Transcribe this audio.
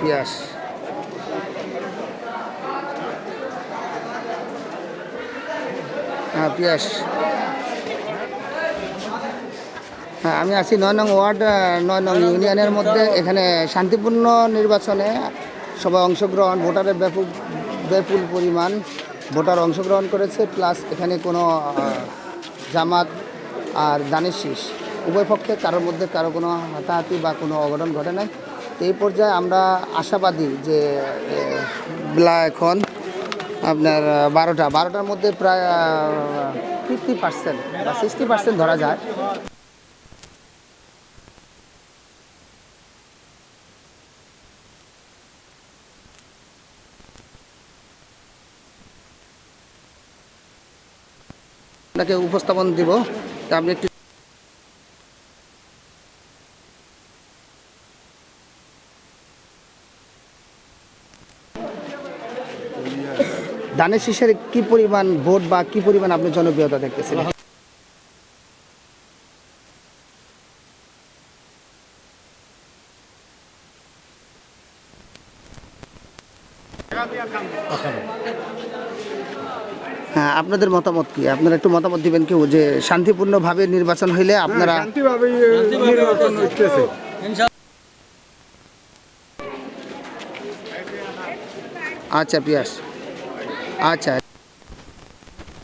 পিয়াস। পিয়াস। হ্যাঁ, আমি আছি ৯ নং ওয়ার্ড, ৯ নং ইউনিয়নের মধ্যে। এখানে শান্তিপূর্ণ নির্বাচনে সবাই অংশগ্রহণ, ভোটারের ব্যাপক পরিমাণ ভোটার অংশগ্রহণ করেছে। প্লাস এখানে কোনো জামাত আর দানের শীষ উভয় পক্ষে কারোর মধ্যে কারো কোনো হাতাহাতি বা কোনো অঘটন ঘটে নাই। এই পর্যায়ে আমরা আশাবাদী যে বেলা এখন আপনার 12টার মধ্যে প্রায় 50% বা 60% ধরা যায়। আপনাকে উপস্থাপন দিব, তা আপনি একটু ধানের শীষের কি পরিমাণ ভোট বা কি পরিমাণ আপনি জনপ্রিয়তা দেখতেছেন? হ্যাঁ, আপনাদের মতামত কি? আপনারা একটু মতামত দিবেন কি যে শান্তিপূর্ণভাবে নির্বাচন হইলে আপনারা? আচ্ছা পিয়াস, আচ্ছা।